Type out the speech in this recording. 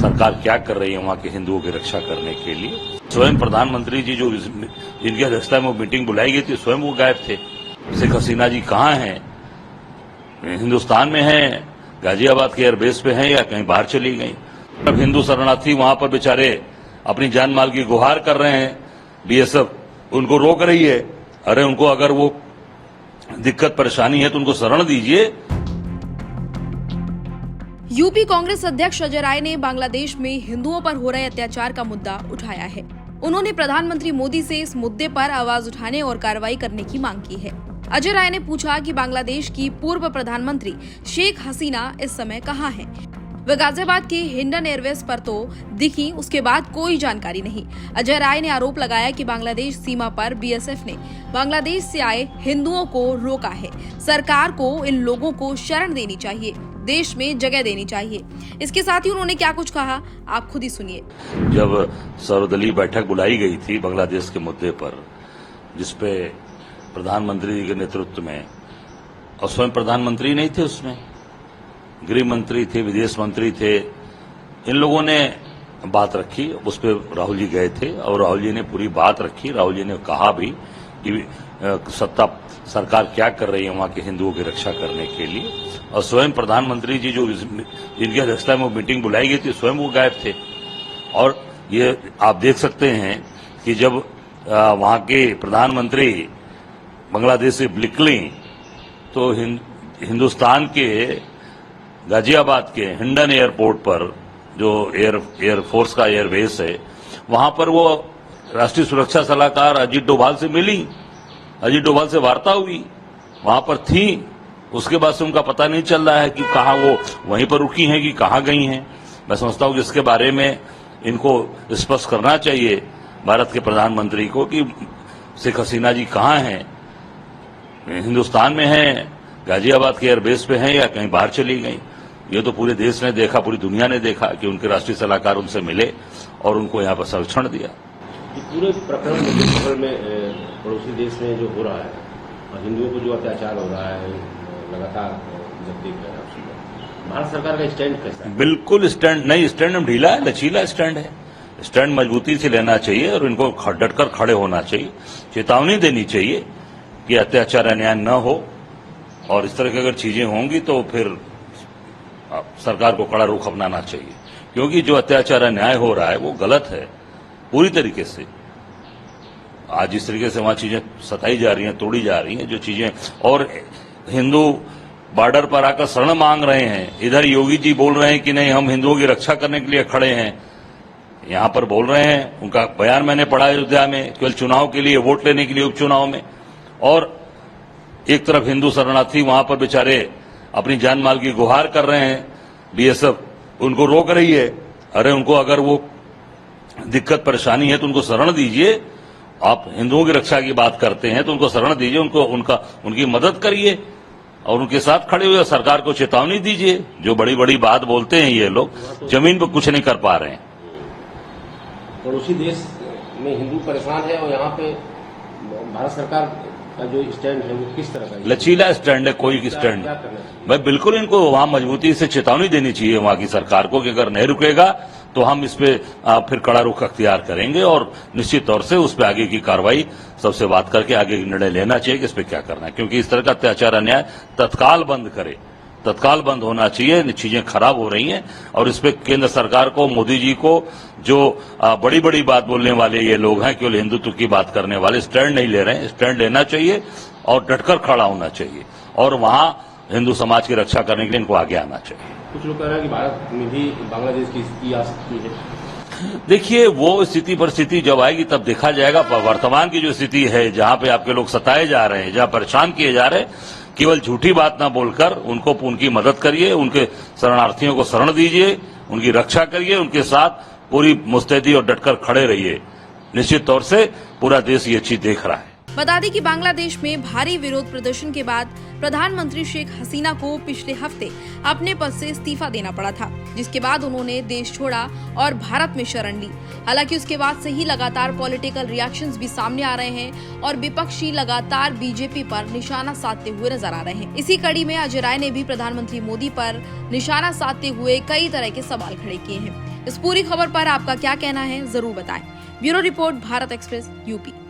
सरकार क्या कर रही है वहां के हिंदुओं की रक्षा करने के लिए। स्वयं प्रधानमंत्री जी जो जिनकी अध्यक्षता में वो मीटिंग बुलाई गई थी, स्वयं वो गायब थे। शेख हसीना जी कहाँ हैं? हिंदुस्तान में हैं, गाजियाबाद के एयरबेस पे हैं या कहीं बाहर चली गई। अब हिंदू शरणार्थी वहां पर बेचारे अपनी जान माल की गुहार कर रहे हैं, बीएसएफ उनको रोक रही है। अरे उनको अगर वो दिक्कत परेशानी है तो उनको शरण दीजिए। यूपी कांग्रेस अध्यक्ष अजय राय ने बांग्लादेश में हिंदुओं पर हो रहे अत्याचार का मुद्दा उठाया है। उन्होंने प्रधानमंत्री मोदी से इस मुद्दे पर आवाज उठाने और कार्रवाई करने की मांग की है। अजय राय ने पूछा कि बांग्लादेश की पूर्व प्रधानमंत्री शेख हसीना इस समय कहां हैं? वे गाजियाबाद के हिंडन एयरवेस पर तो दिखी, उसके बाद कोई जानकारी नहीं। अजय राय ने आरोप लगाया कि बांग्लादेश सीमा पर बीएसएफ ने बांग्लादेश से आए हिंदुओं को रोका है। सरकार को इन लोगों को शरण देनी चाहिए, देश में जगह देनी चाहिए। इसके साथ ही उन्होंने क्या कुछ कहा, आप खुद ही सुनिए। जब सर्वदलीय बैठक बुलाई गई थी बांग्लादेश के मुद्दे पर, जिसपे प्रधानमंत्री के नेतृत्व में, और स्वयं प्रधानमंत्री नहीं थे उसमें, गृह मंत्री थे, विदेश मंत्री थे, इन लोगों ने बात रखी। उस पर राहुल जी गए थे और राहुल जी ने पूरी बात रखी। राहुल जी ने कहा भी कि सत्ता सरकार क्या कर रही है वहां के हिंदुओं की रक्षा करने के लिए। और स्वयं प्रधानमंत्री जी जो जिनकी अध्यक्षता में वो मीटिंग बुलाई गई थी, स्वयं वो गायब थे। और ये आप देख सकते हैं कि जब वहां के प्रधानमंत्री बांग्लादेश से निकली तो हिंदुस्तान के गाजियाबाद के हिंडन एयरपोर्ट पर, जो एयरफोर्स का एयरबेस है, वहां पर वो राष्ट्रीय सुरक्षा सलाहकार अजीत डोभाल से मिली, अजीत डोभाल से वार्ता हुई, वहां पर थी। उसके बाद से उनका पता नहीं चल रहा है कि कहां वो वहीं पर रुकी हैं कि कहां गई हैं। मैं समझता हूं कि इसके बारे में इनको स्पष्ट करना चाहिए भारत के प्रधानमंत्री को कि शेख हसीना जी कहां हैं? हिंदुस्तान में हैं, गाजियाबाद के एयरबेस पे हैं या कहीं बाहर चली गई। ये तो पूरे देश ने देखा, पूरी दुनिया ने देखा कि उनके राष्ट्रीय सलाहकार उनसे मिले और उनको यहाँ पर संरक्षण दिया। पूरे प्रकरण में पड़ोसी देश में जो हो रहा है और हिंदुओं को जो अत्याचार हो रहा है लगातार, जब देख रहे हैं भारत सरकार का स्टैंड कैसा है? बिल्कुल स्टैंड नहीं, स्टैंड ढीला है, लचीला स्टैंड है। स्टैंड मजबूती से लेना चाहिए और इनको डटकर खड़े होना चाहिए। चेतावनी देनी चाहिए कि अत्याचार अन्याय न हो, और इस तरह की अगर चीजें होंगी तो फिर सरकार को कड़ा रुख अपनाना चाहिए, क्योंकि जो अत्याचार अन्याय हो रहा है वो गलत है पूरी तरीके से। आज इस तरीके से वहां चीजें सताई जा रही हैं, तोड़ी जा रही हैं जो चीजें, और हिंदू बॉर्डर पर आकर शरण मांग रहे हैं। इधर योगी जी बोल रहे हैं कि नहीं, हम हिंदुओं की रक्षा करने के लिए खड़े हैं, यहां पर बोल रहे हैं। उनका बयान मैंने पढ़ा अयोध्या में, केवल चुनाव के लिए, वोट लेने के लिए उपचुनाव में। और एक तरफ हिंदू शरणार्थी वहां पर बेचारे अपनी जान माल की गुहार कर रहे हैं, बीएसएफ उनको रोक रही है। अरे उनको अगर वो दिक्कत परेशानी है तो उनको शरण दीजिए। आप हिंदुओं की रक्षा की बात करते हैं तो उनको शरण दीजिए, उनकी मदद करिए और उनके साथ खड़े हुए सरकार को चेतावनी दीजिए। जो बड़ी बड़ी बात बोलते हैं ये लोग, जमीन पर कुछ नहीं कर पा रहे हैं। पड़ोसी देश में हिंदू परेशान है और यहाँ पे भारत सरकार का जो स्टैंड है वो किस तरह का? लचीला स्टैंड है, कोई स्टैंड। भाई बिल्कुल इनको वहां मजबूती से चेतावनी देनी चाहिए वहां की सरकार को कि अगर नहीं रुकेगा तो हम इस पे फिर कड़ा रुख अख्तियार करेंगे और निश्चित तौर से उस पर आगे की कार्रवाई सबसे बात करके आगे निर्णय लेना चाहिए कि इस पे क्या करना है। क्योंकि इस तरह का अत्याचार अन्याय तत्काल बंद करे, तत्काल बंद होना चाहिए। चीजें खराब हो रही हैं और इस पे केंद्र सरकार को, मोदी जी को, जो बड़ी बड़ी बात बोलने वाले ये लोग हैं, केवल हिंदुत्व की बात करने वाले, स्टैंड नहीं ले रहे हैं। स्टैंड लेना चाहिए और डटकर खड़ा होना चाहिए और वहां हिंदू समाज की रक्षा करने के लिए इनको आगे आना चाहिए। कुछ लोग कह रहे हैं कि भारत में भी बांग्लादेश की स्थिति आ सकती है। देखिए, वो स्थिति परिस्थिति जब आएगी तब देखा जाएगा। वर्तमान की जो स्थिति है, जहां पे आपके लोग सताए जा रहे हैं, जहां परेशान किए जा रहे हैं, केवल झूठी बात ना बोलकर उनकी मदद करिए, उनके शरणार्थियों को शरण दीजिए, उनकी रक्षा करिए, उनके साथ पूरी मुस्तैदी और डटकर खड़े रहिए। निश्चित तौर से पूरा देश ये चीज देख रहा है। बता दें कि बांग्लादेश में भारी विरोध प्रदर्शन के बाद प्रधानमंत्री शेख हसीना को पिछले हफ्ते अपने पद से इस्तीफा देना पड़ा था, जिसके बाद उन्होंने देश छोड़ा और भारत में शरण ली। हालांकि उसके बाद से ही लगातार पॉलिटिकल रिएक्शंस भी सामने आ रहे हैं और विपक्षी लगातार बीजेपी पर निशाना साधते हुए नजर आ रहे हैं। इसी कड़ी में अजय राय ने भी प्रधानमंत्री मोदी पर निशाना साधते हुए कई तरह के सवाल खड़े किए हैं। इस पूरी खबर पर आपका क्या कहना है, जरूर बताएं। Bureau report, Bharat express, UP.